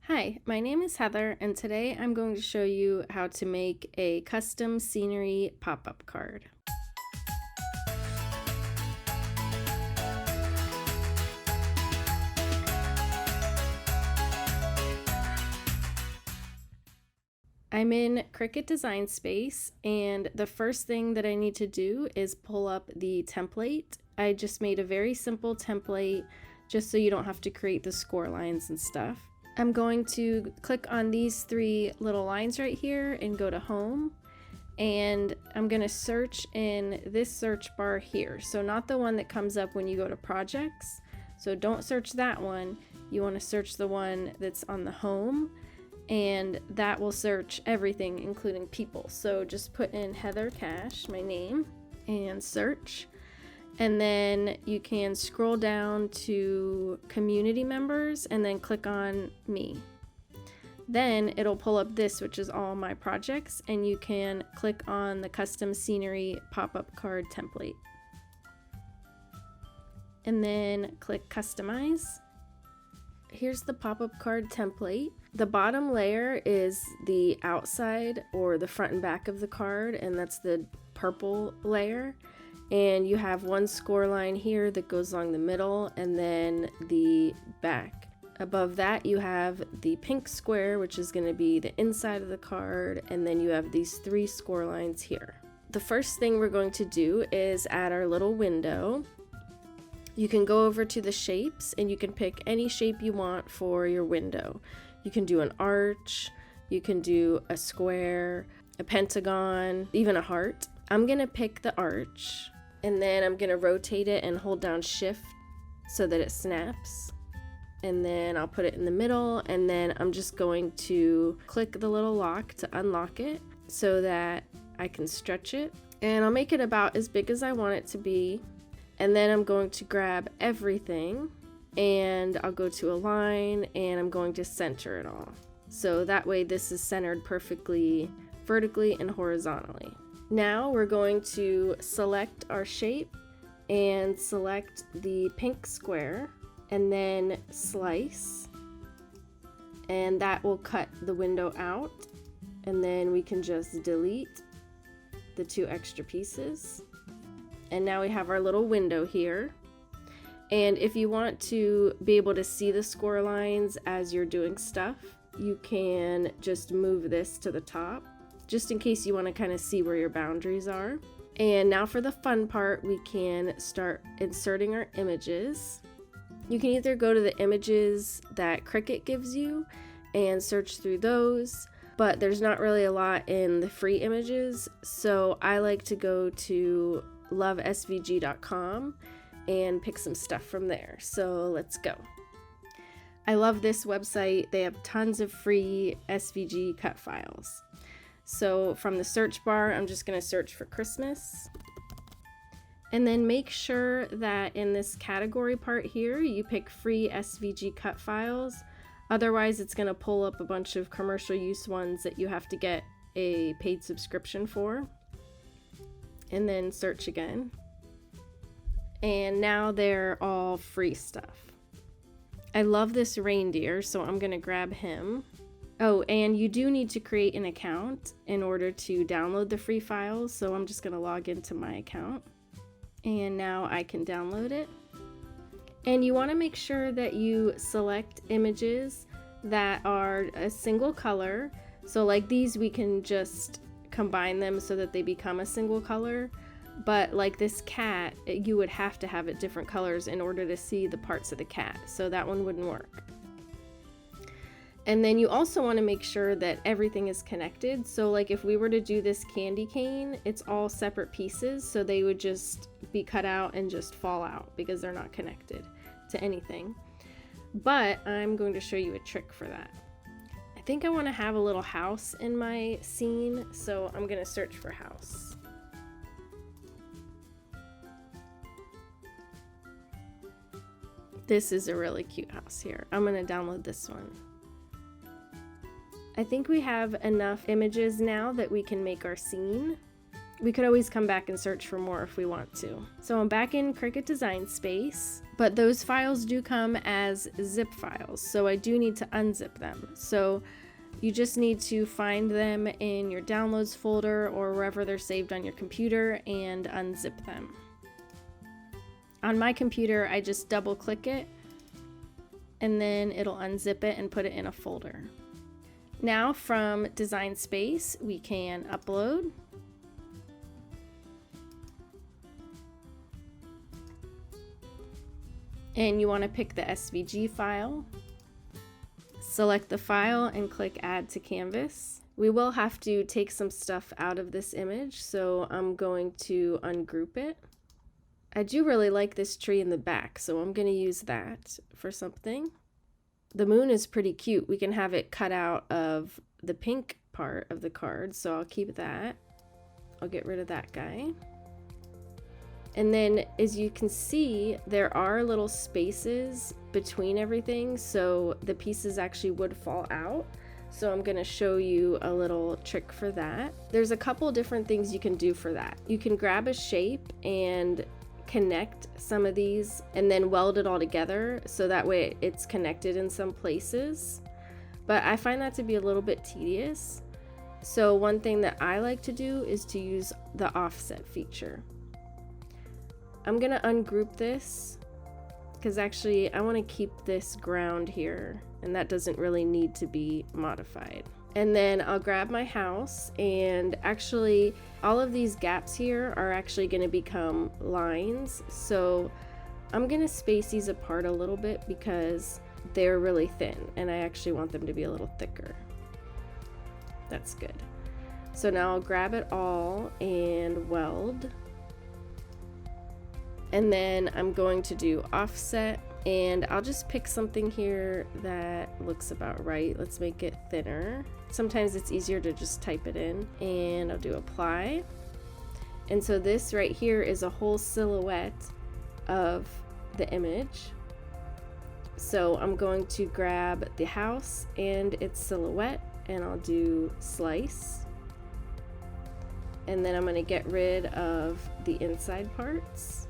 Hi, my name is Heather, and today I'm going to show you how to make a custom scenery pop-up card. I'm in Cricut Design Space, and the first thing that I need to do is pull up the template. I just made a very simple template just so you don't have to create the score lines and stuff. I'm going to click on these three little lines right here and go to Home, and I'm going to search in this search bar here. So not the one that comes up when you go to Projects. So don't search that one. You want to search the one that's on the Home, and that will search everything including people. So just put in Heather Cash, my name, and search. And then you can scroll down to community members and then click on me. Then it'll pull up this, which is all my projects, and you can click on the custom scenery pop-up card template. And then click customize. Here's the pop-up card template. The bottom layer is the outside or the front and back of the card, and that's the purple layer. And you have one score line here that goes along the middle and then the back. Above that you have the pink square, which is going to be the inside of the card, and then you have these three score lines here. The first thing we're going to do is add our little window. You can go over to the shapes and you can pick any shape you want for your window. You can do an arch, you can do a square, a pentagon, even a heart. I'm going to pick the arch, and then I'm going to rotate it and hold down shift so that it snaps. And then I'll put it in the middle, and then I'm just going to click the little lock to unlock it so that I can stretch it. And I'll make it about as big as I want it to be. And then I'm going to grab everything and I'll go to align, and I'm going to center it all. So that way this is centered perfectly vertically and horizontally. Now we're going to select our shape and select the pink square and then slice, and that will cut the window out, and then we can just delete the two extra pieces. And now we have our little window here. And if you want to be able to see the score lines as you're doing stuff, you can just move this to the top, just in case you want to kind of see where your boundaries are. And now for the fun part, we can start inserting our images. You can either go to the images that Cricut gives you and search through those, but there's not really a lot in the free images, so I like to go to lovesvg.com and pick some stuff from there. So let's go. I love this website. They have tons of free SVG cut files. So from the search bar, I'm just going to search for Christmas. And then make sure that in this category part here, you pick free SVG cut files. Otherwise, it's going to pull up a bunch of commercial use ones that you have to get a paid subscription for. And then search again. And now they're all free stuff. I love this reindeer, so I'm going to grab him. Oh, and you do need to create an account in order to download the free files, so I'm just going to log into my account. And now I can download it. And you want to make sure that you select images that are a single color. So like these, we can just combine them so that they become a single color. But like this cat, you would have to have it different colors in order to see the parts of the cat. So that one wouldn't work. And then you also want to make sure that everything is connected. So like if we were to do this candy cane, it's all separate pieces, so they would just be cut out and just fall out because they're not connected to anything. But I'm going to show you a trick for that. I think I want to have a little house in my scene, so I'm going to search for house. This is a really cute house here. I'm going to download this one. I think we have enough images now that we can make our scene. We could always come back and search for more if we want to. So I'm back in Cricut Design Space. But those files do come as zip files, so I do need to unzip them. So you just need to find them in your downloads folder or wherever they're saved on your computer and unzip them. On my computer, I just double click it and then it'll unzip it and put it in a folder. Now from Design Space, we can upload. And you want to pick the SVG file. Select the file and click Add to Canvas. We will have to take some stuff out of this image, so I'm going to ungroup it. I do really like this tree in the back, so I'm going to use that for something. The moon is pretty cute. We can have it cut out of the pink part of the card, so I'll keep that. I'll get rid of that guy. And then as you can see, there are little spaces between everything, so the pieces actually would fall out. So I'm gonna show you a little trick for that. There's a couple different things you can do for that. You can grab a shape and connect some of these and then weld it all together, so that way it's connected in some places. But I find that to be a little bit tedious. So one thing that I like to do is to use the offset feature. I'm gonna ungroup this because actually I want to keep this ground here and that doesn't really need to be modified. And then I'll grab my house, and actually all of these gaps here are actually going to become lines. So I'm going to space these apart a little bit because they're really thin and I actually want them to be a little thicker. That's good. So now I'll grab it all and weld. And then I'm going to do offset, and I'll just pick something here that looks about right. Let's make it thinner. Sometimes it's easier to just type it in, and I'll do apply. And so this right here is a whole silhouette of the image. So I'm going to grab the house and its silhouette, and I'll do slice. And then I'm going to get rid of the inside parts.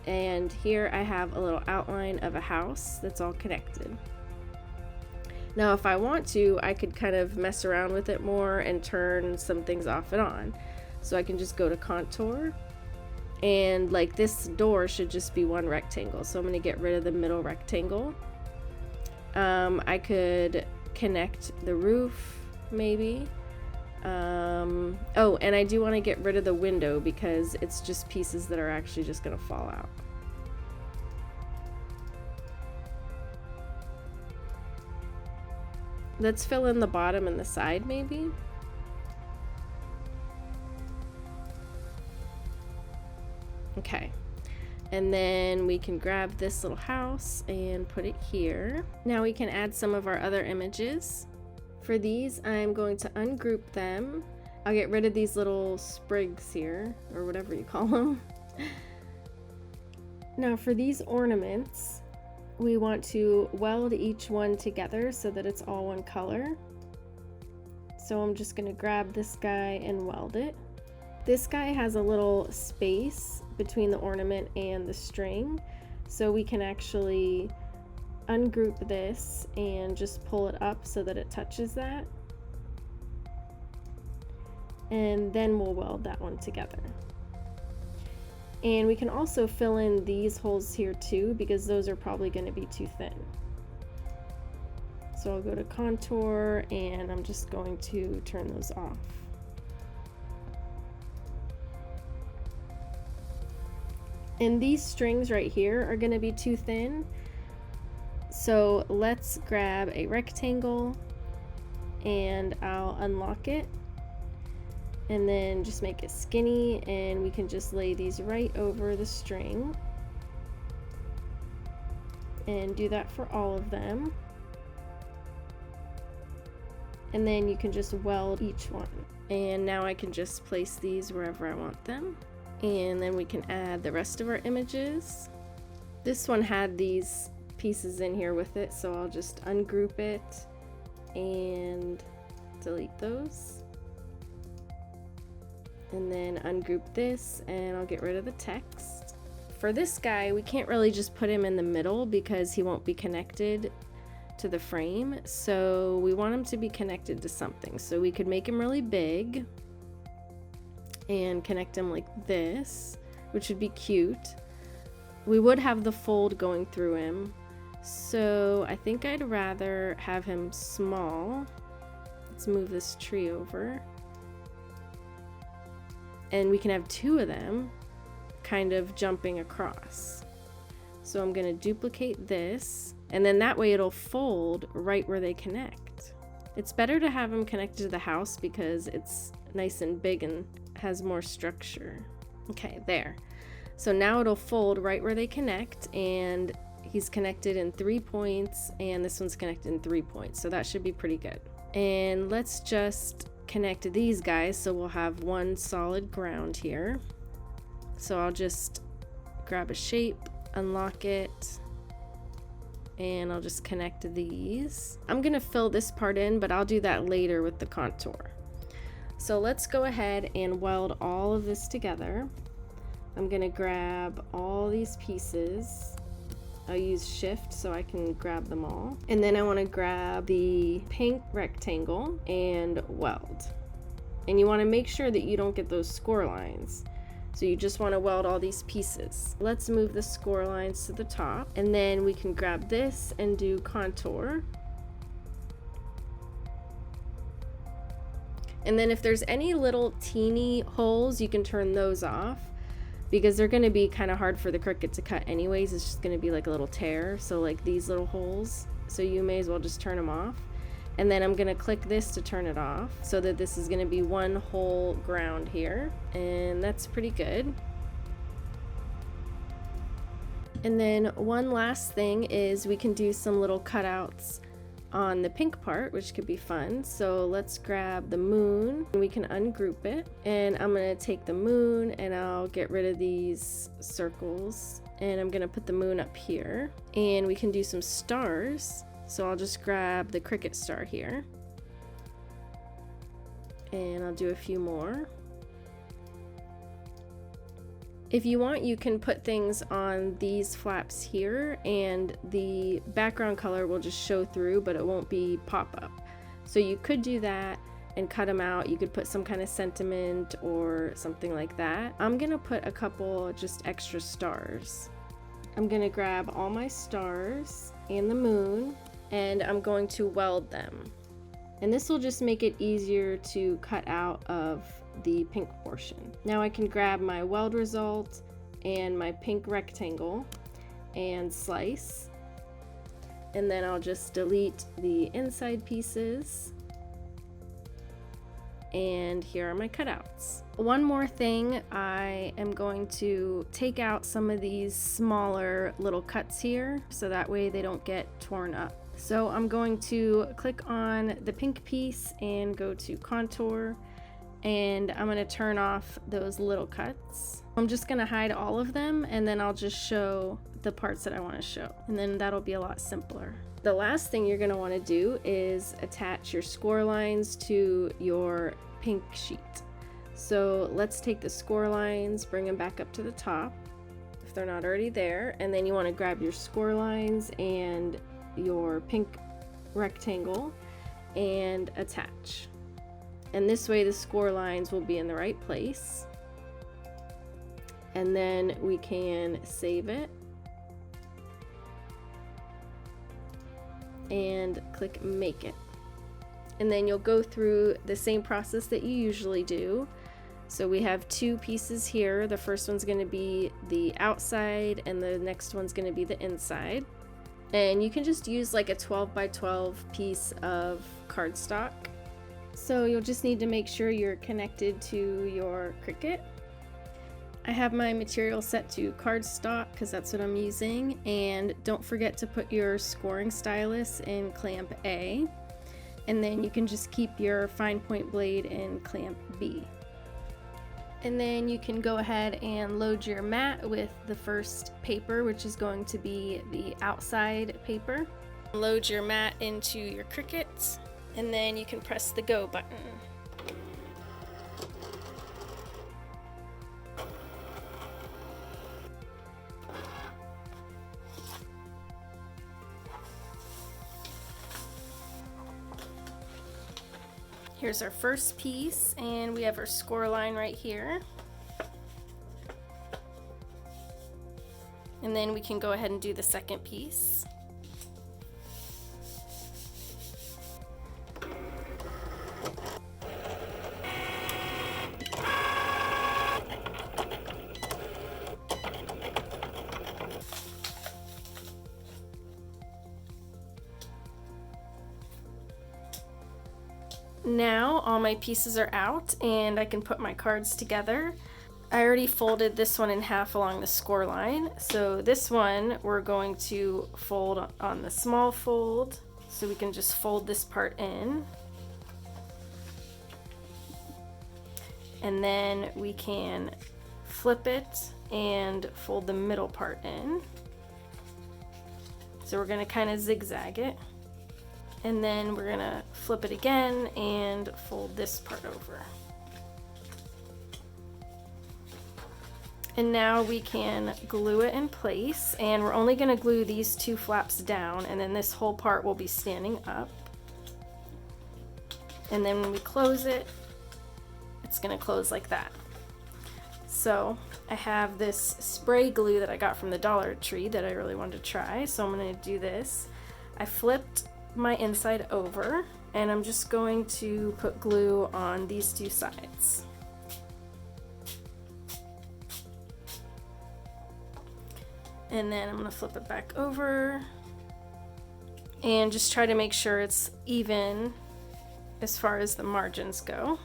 And here I have a little outline of a house that's all connected. Now if I want to, I could kind of mess around with it more and turn some things off and on. So I can just go to contour, and like this door should just be one rectangle. So I'm going to get rid of the middle rectangle. I could connect the roof maybe. Oh, and I do want to get rid of the window because it's just pieces that are actually just going to fall out. Let's fill in the bottom and the side maybe. Okay. And then we can grab this little house and put it here. Now we can add some of our other images. For these, I'm going to ungroup them. I'll get rid of these little sprigs here, or whatever you call them. Now for these ornaments, we want to weld each one together so that it's all one color. So I'm just going to grab this guy and weld it. This guy has a little space between the ornament and the string, so we can actually ungroup this and just pull it up so that it touches that, and then we'll weld that one together. And we can also fill in these holes here too, because those are probably going to be too thin. So I'll go to contour and I'm just going to turn those off. And these strings right here are going to be too thin. So let's grab a rectangle and I'll unlock it and then just make it skinny, and we can just lay these right over the string and do that for all of them. And then you can just weld each one. And now I can just place these wherever I want them. And then we can add the rest of our images. This one had these pieces in here with it, so I'll just ungroup it and delete those. And then ungroup this and I'll get rid of the text. For this guy, we can't really just put him in the middle because he won't be connected to the frame. So we want him to be connected to something. So we could make him really big and connect him like this, which would be cute. We would have the fold going through him. So I think I'd rather have him small. Let's move this tree over. And we can have two of them kind of jumping across. So I'm going to duplicate this, and then that way it'll fold right where they connect. It's better to have them connected to the house because it's nice and big and has more structure. Okay, there. So now it'll fold right where they connect, and he's connected in 3 points, and this one's connected in 3 points. So that should be pretty good. And let's just connect these guys so we'll have one solid ground here. So I'll just grab a shape, unlock it, and I'll just connect these. I'm gonna fill this part in, but I'll do that later with the contour. So let's go ahead and weld all of this together. I'm gonna grab all these pieces. I'll use shift so I can grab them all. And then I wanna grab the pink rectangle and weld. And you wanna make sure that you don't get those score lines. So you just wanna weld all these pieces. Let's move the score lines to the top, and then we can grab this and do contour. And then if there's any little teeny holes, you can turn those off because they're gonna be kind of hard for the Cricut to cut anyways. It's just gonna be like a little tear. So like these little holes, so you may as well just turn them off. And then I'm gonna click this to turn it off so that this is gonna be one whole ground here. And that's pretty good. And then one last thing is we can do some little cutouts on the pink part, which could be fun. So let's grab the moon and we can ungroup it. And I'm gonna take the moon and I'll get rid of these circles. And I'm gonna put the moon up here. And we can do some stars. So I'll just grab the Cricut star here. And I'll do a few more. If you want, you can put things on these flaps here and the background color will just show through, but it won't be pop-up. So you could do that and cut them out. You could put some kind of sentiment or something like that. I'm gonna put a couple just extra stars. I'm gonna grab all my stars and the moon, and I'm going to weld them. And this will just make it easier to cut out of the pink portion. Now I can grab my weld result and my pink rectangle and slice. And then I'll just delete the inside pieces. And here are my cutouts. One more thing, I am going to take out some of these smaller little cuts here so that way they don't get torn up. So I'm going to click on the pink piece and go to contour, and I'm going to turn off those little cuts. I'm just going to hide all of them, and then I'll just show the parts that I want to show, and then that'll be a lot simpler. The last thing you're going to want to do is attach your score lines to your pink sheet. So let's take the score lines, bring them back up to the top if they're not already there, and then you want to grab your score lines and your pink rectangle and attach. And this way the score lines will be in the right place. And then we can save it and click make it. And then you'll go through the same process that you usually do. So we have two pieces here. The first one's going to be the outside and the next one's going to be the inside. And you can just use like a 12 by 12 piece of cardstock. So you'll just need to make sure you're connected to your Cricut. I have my material set to cardstock because that's what I'm using. And don't forget to put your scoring stylus in clamp A. And then you can just keep your fine point blade in clamp B. And then you can go ahead and load your mat with the first paper, which is going to be the outside paper. Load your mat into your Cricut, and then you can press the go button. Here's our first piece, and we have our score line right here. And then we can go ahead and do the second piece. Now all my pieces are out and I can put my cards together. I already folded this one in half along the score line, so this one we're going to fold on the small fold, so we can just fold this part in. And then we can flip it and fold the middle part in. So we're going to kind of zigzag it. And then we're gonna flip it again and fold this part over. And now we can glue it in place, and we're only gonna glue these two flaps down, and then this whole part will be standing up. And then when we close it, it's gonna close like that. So I have this spray glue that I got from the Dollar Tree that I really wanted to try, so I'm gonna do this. I flipped my inside over, and I'm just going to put glue on these two sides. And then I'm going to flip it back over and just try to make sure it's even as far as the margins go.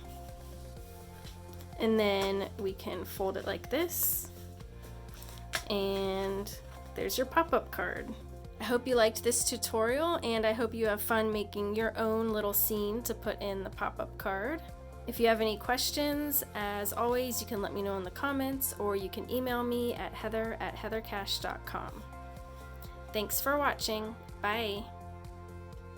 And then we can fold it like this, and there's your pop-up card. I hope you liked this tutorial, and I hope you have fun making your own little scene to put in the pop-up card. If you have any questions, as always, you can let me know in the comments, or you can email me at heather@heathercash.com. Thanks for watching. Bye.